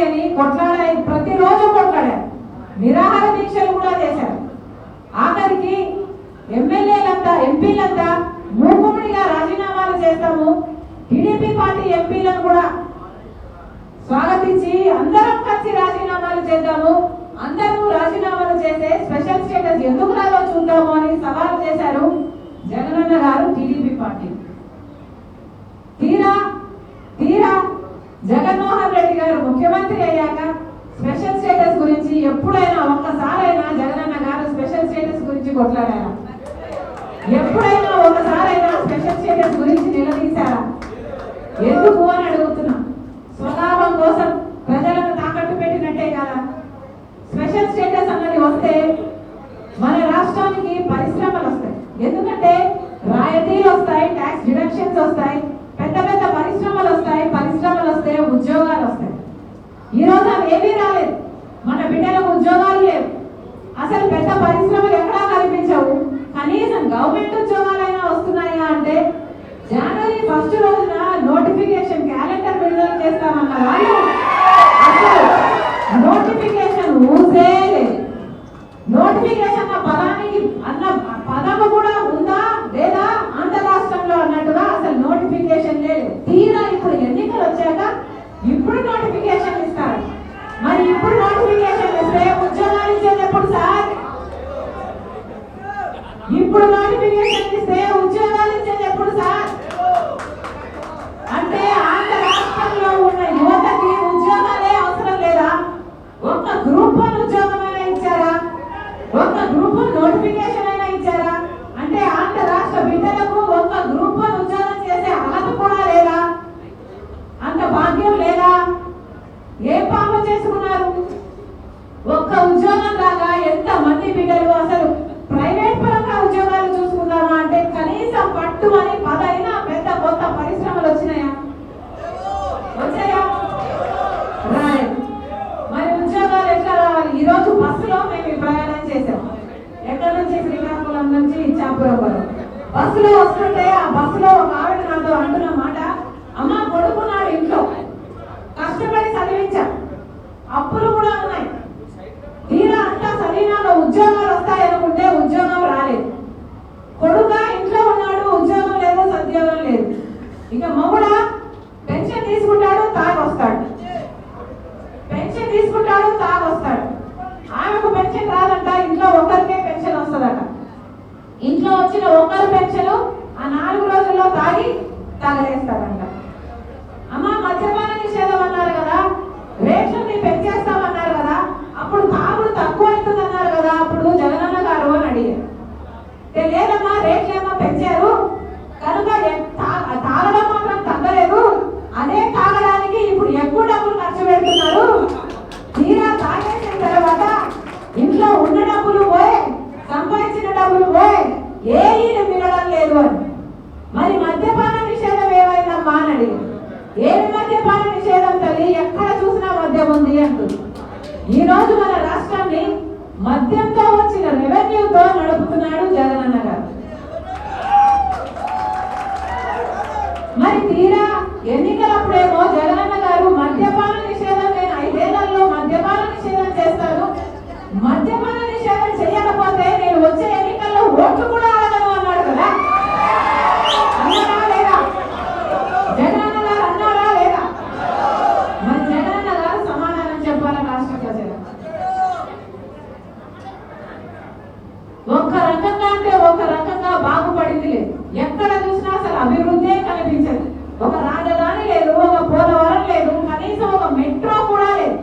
అని ప్రతిరోజు కొట్లాడారు, నిరాహార దీక్షలు కూడా చేశారు. ఆఖరికి ఎమ్మెల్యేలంతా ఎంపీలంతా మూకుమ్మడిగా రాజీనామాలు చేస్తాము, టీడీపీ పార్టీ ఎంపీలను కూడా స్వాగతించి అందరం కలిసి రాజీనామాలు చేద్దాము, అందరూ రాజీనామాలు చేస్తే స్పెషల్ స్టేటస్ ఎందుకు రాదో చూద్దాము అని సవాల్ చేశారు జగనన్న గారు టీడీపీ పార్టీ. తీరా జగన్మోహన్ రెడ్డి గారు ముఖ్యమంత్రి అయ్యాక స్పెషల్ స్టేటస్ గురించి ఎప్పుడైనా ఒక్కసారైనా జగనన్న గారు స్పెషల్ స్టేటస్ గురించి కొట్లాడారా? ఎప్పుడైనా ఒకసారైనా స్పెషల్ స్టేటస్ గురించి నిలదీశారా? ఎందుకు అని అడుగుతున్నా. స్వలాభం కోసం ప్రజలను తాకట్టు పెట్టినట్టే కదా. స్పెషల్ స్టేటస్ అన్నది వస్తే మన రాష్ట్రానికి పరిశ్రమలు వస్తాయి, ఎందుకంటే రాయితీలు వస్తాయి, ట్యాక్స్ డిడక్షన్స్ వస్తాయి, పెద్ద పెద్ద పరిశ్రమలు వస్తాయి. పరిశ్రమలు వస్తే ఉద్యోగాలు వస్తాయి. ఈ రోజు అవి ఏమీ రాలేదు, మన బిడ్డలకు ఉద్యోగాలు లేవు, అసలు పెద్ద పరిశ్రమలు ఎక్కడా కనిపించవు. కనీసం గవర్నమెంట్ ఉద్యోగాలైనా వస్తున్నాయా అంటే జనవరి 1 రోజున నోటిఫికేషన్ క్యాలెండర్ విడుదల చేస్తామన్న వాళ్ళు అసలు నోటిఫికేషన్ ఊసే లేదు. నోటిఫికేషన్ అన్న పదము కూడా ఉందా లేదా ఆంధ్ర రాష్ట్రంలో అన్నట్టుగా అసలు నోటిఫికేషన్ లేదు. తీరా ఇప్పుడు ఎన్నికలు వచ్చాక ఇప్పుడు నోటిఫికేషన్ ఇస్తారు. మరి ఇప్పుడు నోటిఫికేషన్ ఇస్తే ఉద్యోగాలు ఇచ్చేది ఎప్పుడు సార్? ఇప్పుడు నోటిఫికేషన్ ఇస్తే ఉద్యోగాలు ఇచ్చేది ఎప్పుడు సార్? అంటే ఆంధ్ర రాష్ట్రంలో ఉన్న యువతకి ఉద్యోగాలే అవసరం లేదా? ఒక్క గ్రూప్ 1 ఉద్యోగం అయినా ఇచ్చారా? ఒక్క గ్రూప్ 1 నోటిఫికేషన్ అయినా ఇచ్చారా? అంటే ఆంధ్ర రాష్ట్ర బిడ్డలకు ఒక్క గ్రూప్ 1 ఉద్యోగం చేసే అర్హత కూడా లేదా? అంత భాగ్యం లేదా? ఏ పాపం చేసుకున్నారు? ఒక్క ఉద్యోగం రాగా ఎంత మంది బిడ్డలు అసలు ప్రైవేట్ పరంగా ఉద్యోగాలు చూసుకుందామా అంటే కనీసం పట్టుమని 10 అయినా పెద్ద కొత్త పరిశ్రమలు వచ్చాయా? మరి ఉద్యోగాలు ఎట్లా రావాలి? ఈ రోజు బస్సులో మేము ప్రయాణం చేసాం, ఎక్కడి నుంచి శ్రీకాకుళం నుంచి ఇచ్చాపురం వరకు. బస్సులో వస్తుంటే ఆ బస్సులో ఒక ఆవిడ నాతో అంటున్న మాట, అమ్మ కొడుకున్నాడు ఇంట్లో, కష్టపడి చదివించాం, అప్పులు కూడా ఉన్నాయి, తీరా అంతా చదివినాక ఉద్యోగాలు వస్తాయనుకుంటే ఉద్యోగం రాలేదు. కొడుక ఇంట్లో ఉన్నాడు, ఉద్యోగం లేదు, సద్యోగం లేదు. ఇక మొగుడ పెన్షన్ తీసుకుంటాడు, తాగొస్తాడు, పెన్షన్ తీసుకుంటాడు, తాగొస్తాడు. ఆమెకు పెన్షన్ రాదంట, ఇంట్లో ఒకరికే పెన్షన్ వస్తుందట. ఇంట్లో వచ్చిన ఒకరు పెన్షన్ ఆ 4 రోజుల్లో తాగలేస్తారంట. అమ్మ మద్యపాన నిషేధం అన్నారు కదా, రేట్లని పెంచేస్తామన్నారు కదా, అప్పుడు తాగుడు తక్కువ అవుతుంది అన్నారు కదా, అప్పుడు జగనన్న గారు అని అడిగారు. లేదమ్మా రేట్లేమో పెంచారు కనుక తాగడం మాత్రం తగ్గలేదు, అదే తాగడానికి ఇప్పుడు ఎక్కువ డబ్బులు ఖర్చు పెడుతున్నారు. తీరా తాగేసిన తర్వాత ఇంట్లో ఉన్న డబ్బులు పోయి సంపాదించిన డబ్బులు పోయి ఏది మిగడం లేదు అని. మరి మద్యపాన నిషేధం ఏమైందమ్మా అని అడిగారు. ఏమి మద్యపాన నిషేధం తల్లి, ఎక్కడ చూసినా మద్యం ఉంది అంటుంది. ఈ రోజు మన రాష్ట్రాన్ని మద్యంతో వచ్చిన రెవెన్యూతో నడుపుతున్నాడు జగనన్న గారు. మరి తీరా ఎన్నికలప్పుడేమో జగనన్న గారు మద్యపాన నిషేధం నేను 5 ఏళ్లలో మద్యపాన నిషేధం చేస్తాను, మద్యపాన నిషేధం చేయకపోతే నేను వచ్చే ఎన్నికల్లో ఓట్లు కూడా అడగను అన్నాడు కదా. అన్నారా లేదా? జగనన్న గారు అన్నారా లేదా? మరి జగనన్న గారు సమాధానం చెప్పాలి రాష్ట్ర ప్రజలు. ఒక రకంగా అంటే ఒక రకంగా బాగుపడింది లేదు, ఎక్కడ చూసినా అసలు అభివృద్ధి కనిపించదు. ఒక రాజధాని లేదు, ఒక పోలవరం లేదు, కనీసం ఒక మెట్రో కూడా లేదు.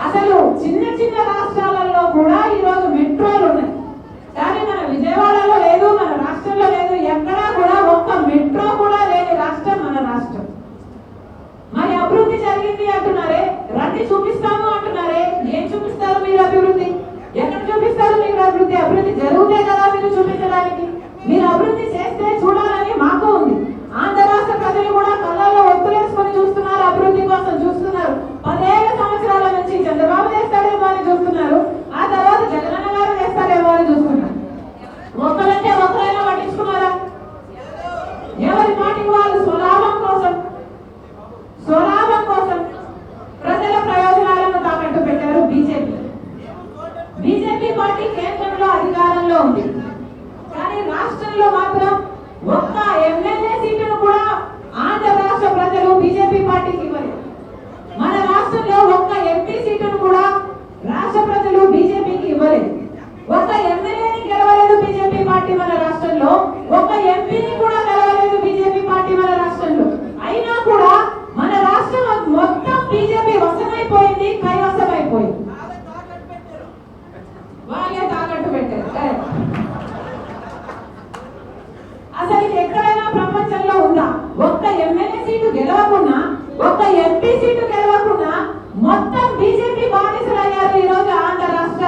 అసలు చిన్న చిన్న రాష్ట్రాలలో కూడా ఈ రోజు మెట్రోలు ఉన్నాయి, కానీ మన విజయవాడలో లేదు, మన రాష్ట్రంలో లేదు, ఎక్కడా కూడా ఒక్క మెట్రో కూడా లేని రాష్ట్రం మన రాష్ట్రం. మరి అభివృద్ధి జరిగింది అంటున్నారే, రండి చూపిస్తాము అంటున్నారే, ఏం చూపిస్తారు మీరు అభివృద్ధి? ఎక్కడ చూపిస్తారు మీరు అభివృద్ధి? అభివృద్ధి జరిగితే కదా మీరు చూపించడానికి. మీరు అభివృద్ధి చేస్తే చూడాలని మాకు ఉంది. ఆంధ్ర రాష్ట్ర ప్రజలు కూడా కళ్ళల్లో ఒత్తులేసుకొని చూస్తున్నారు, అభివృద్ధి కోసం చూస్తున్నారు. 10 ఏళ్ల సంవత్సరాల నుంచి చంద్రబాబు చేస్తాడేమో అని చూస్తున్నారు. మన రాష్ట్రంలో, ఒక ఎంపీని కూడా గెలవలేదు బీజేపీ పార్టీ మన రాష్ట్రంలో. అయినా కూడా మన రాష్ట్రం మొత్తం బీజేపీ వశమైపోయింది, కైవశమైపోయింది. వాళ్ళే తాకట్టు పెట్టారు. అసలు ఇది ఎక్కడైనా ప్రపంచంలో ఉందా? ఒక్క ఎమ్మెల్యే సీటు గెలవకుండా, ఒక్క ఎంపీ సీటు గెలవకుండా మొత్తం బీజేపీ బానిసలు అయ్యారు ఈ రోజు ఆంధ్ర రాష్ట్ర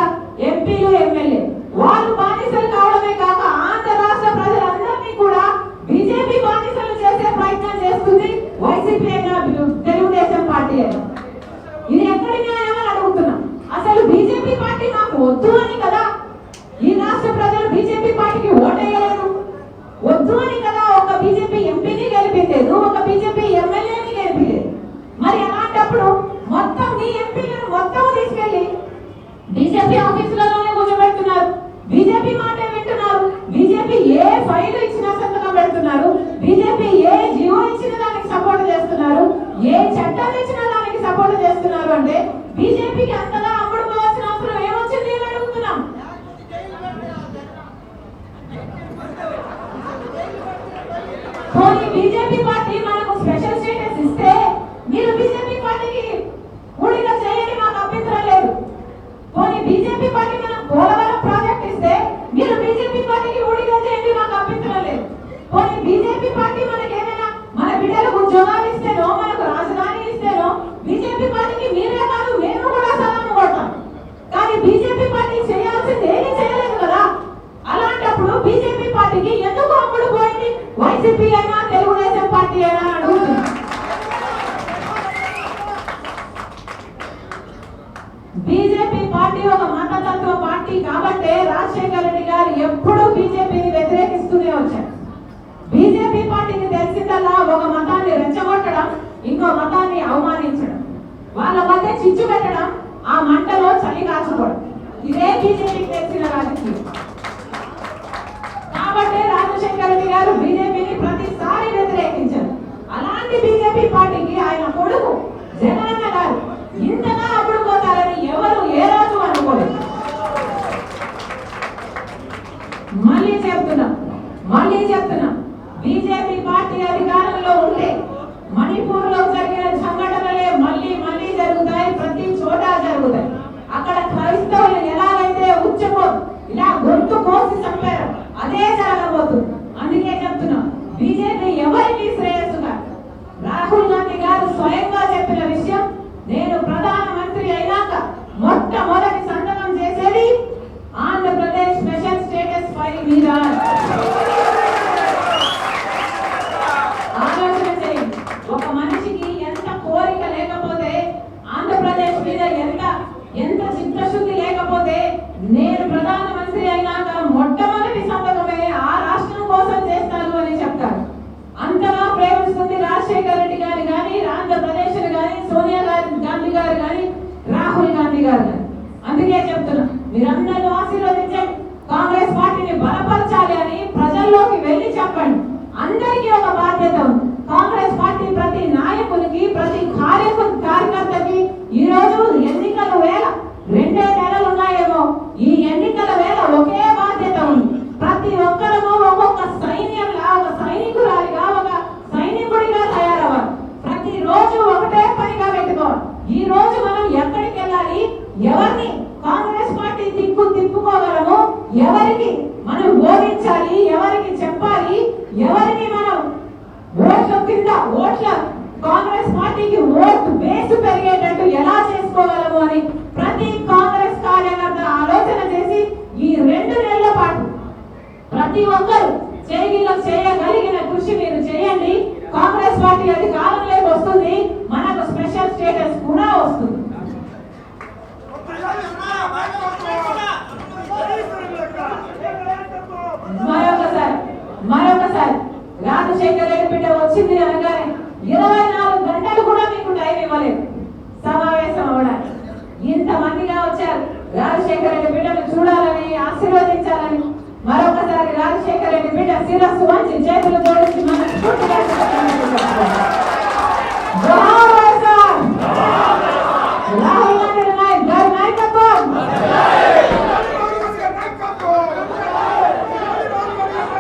ఎంపీలు, ఎమ్మెల్యే. వాళ్ళు బానిసలు కావడమే కాక ఆంధ్ర రాష్ట్ర ప్రజలందరినీ కూడా బీజేపీ బానిసలు చేసే ప్రయత్నం చేస్తుంది వైసీపీ అయినా తెలుగుదేశం పార్టీ అయినా. ఇది ఎక్కడి న్యాయమని అడుగుతున్నాం. అసలు బీజేపీ పార్టీ మాకు వద్దు అని కదా ఈ రాష్ట్ర ప్రజలు బీజేపీ పార్టీకి ఓటేయలేదు. వద్దు అని కదా ఒక బీజేపీ ఎంపీని గెలిపించలేదు, ఒక బీజేపీ ఎమ్మెల్యేని గెలిపించలేదు. మరి అలాంటప్పుడు మొత్తం మీ ఎంపీలను మొత్తం తీసుకెళ్లి బీజేపీ ఆఫీసులలోనే కూర్చోబెడుతున్నారు. బీజేపీ మాటే వింటున్నారు. బీజేపీ ఏ ఫైల్ ఇచ్చినా సంతకం పెడుతున్నారు. బీజేపీ ఏ జీవో ఇచ్చిన దానికి సపోర్ట్ చేస్తున్నారు. ఏ చట్టాలు ఇచ్చిన దానికి సపోర్ట్ చేస్తున్నారు. అంటే బీజేపీకి అంతగా అమ్ముడుకోవాల్సిన అవసరం ఏమొచ్చింది అని అడుగుతున్నాం. పోనీ బీజేపీ పార్టీ మనకు స్పెషల్ స్టేటస్ ఇస్తే మీరు బీజేపీ పార్టీకి ఊడిగా చేయండి, మాకు అభ్యంతరం లేదు. పోనీ బీజేపీ పార్టీ మనం పోలవరం ప్రాజెక్ట్ ఇస్తే మీరు బీజేపీ పార్టీకి ఊడిగా చేయండి, మాకు అభ్యంతరం లేదు. పోనీ బీజేపీ పార్టీ మనకి ఏదైనా మన బిడ్డలకు ఉద్యోగాలు ఇస్తేనో, మనకు రాజధాని ఇస్తేనో బీజేపీ పార్టీకి మీరే కాదు మేము కూడా సలాం కొడతాం. కానీ బీజేపీ పార్టీ చేయాల్సింది ఏమీ చేయలేదు కదా. అలాంటప్పుడు బీజేపీ పార్టీకి ఎందుకు అమ్ముడు పోయింది వైసీపీ అయినా తెలుగుదేశం పార్టీ అయినా అడుగుతుంది. బీజేపీ పార్టీ ఒక మతతత్వ పార్టీ కాబట్టే రాజశేఖర రెడ్డి గారు ఎప్పుడూ బీజేపీని వ్యతిరేకిస్తూనే వచ్చారు. బీజేపీ పార్టీకి తెలిసిందల్లా ఒక మతాన్ని రెచ్చగొట్టడం, ఇంకో మతాన్ని అవమానించడం, వాళ్ళ మధ్య చిచ్చు పెట్టడం, ఆ మంటలో చలి కాచుకోవడం. ఇదే బీజేపీకి తెలిసిన రాజకీయం. కాబట్టి రాజశేఖర రెడ్డి గారు బీజేపీని ప్రతిసారి వ్యతిరేకించారు. అలాంటి బీజేపీ పార్టీకి ఆయన కొడుకు జగనన్న గారు ఇంతగా అమ్ముడుపోతారని ఎవరు ఏ రోజు అనుకోలేదు. మళ్ళీ చెప్తున్నా బీజేపీ పార్టీ అధికారంలో ఉంటే మణిపూర్ లో జరిగిన సంఘటనలే మళ్ళీ మళ్ళీ జరుగుతాయి, ప్రతి చోట జరుగుతాయి. అక్కడ క్రైస్తవులు ఎలాగైతే ఉచ్చపోదు ఇలా గొంతు కోసి చంపారు, అదే జరగబోతుంది. అందుకే చెప్తున్నా బీజేపీ ఎవరికి శ్రేయస్సుగా. రాహుల్ గాంధీ గారు స్వయంగా చెప్పిన విషయం, నేను ప్రధానమంత్రి అయినాక మొట్టమొదటి సంతకం చేసేది ఆంధ్రప్రదేశ్ స్పెషల్ స్టేటస్ ఫైల్ మీద. ఆలోచన చేయండి, ఒక మనిషికి ఎంత కోరిక లేకపోతే, ఆంధ్రప్రదేశ్ మీద ఎంత చిత్తశుద్ధి లేకపోతే, నేను ప్రధానమంత్రి అయినాక మొట్టమొదటి సంతకమే ఆ రాష్ట్రం కోసం చేస్తాను అని చెప్తారు. అంతగా ప్రేమిస్తుంది రాజశేఖర రెడ్డి గారు కానీ, ఆంధ్రప్రదేశ్ కానీ, సోనియా గాంధీ గారు కానీ, రాహుల్ గాంధీ గారు కానీ. అందుకే చెప్తున్నా మీరందరూ ఆశీర్వదించండి, కాంగ్రెస్ పార్టీని బలపరచాలి అని ప్రజల్లోకి వెళ్ళి చెప్పండి. అందరికీ ఒక బాధ్యత ఉంది. కాంగ్రెస్ పార్టీ ప్రతి నాయకునికి, ప్రతి కార్యకర్తకి ఈ రోజు ఎన్నికల వేళ 2 నెలలు ఉన్నాయేమో, ఈ ఎన్నికల వేళ ఒకే బాధ్యత ఉంది. ప్రతి ఒక్కరము ఒక్కొక్క సైన్యంలా, ఒక సైనికురాలిగా, ఒక సైనికుడిగా తయారవ్వాలి. ప్రతి రోజు ఒకటే పనిగా పెట్టుకోవాలి. ఈ రోజు మనం ఎక్కడికి వెళ్ళాలి, ఎవరిని కాంగ్రెస్ పార్టీ తిప్పుకోగలము, ఎవరికి మనం ఓడించాలి, ఎవరికి చెప్పాలి, ఎవరికి మనం ఓట్ల కాంగ్రెస్ పార్టీకి ఓటు బేసు పెరిగేటట్టు ఎలా చేసుకోగలము అని ప్రతి కాంగ్రెస్ కార్యకర్త ఆలోచన చేసి ఈ 2 నెలల పాటు ప్రతి ఒక్కరు చేయగలిగిన కృషి మీరు చేయండి. కాంగ్రెస్ పార్టీ అధికారంలోకి వస్తుంది, మనకు స్పెషల్ స్టేటస్ కూడా వస్తుంది. మరొకసారి రాజశేఖర రెడ్డి బిడ్డ వచ్చింది అనగానే 24 గంటలు కూడా మీకు టైం ఇవ్వలేదు సమావేశం అవ్వడానికి. ఇంతమందిగా వచ్చారు రాజశేఖర రెడ్డి బిడ్డను చూడాలని, ఆశీర్వదించాలని. మరొకసారి రాజశేఖర రెడ్డి బిడ్డ శిరస్సు వంచి చేతులు జోడించి మన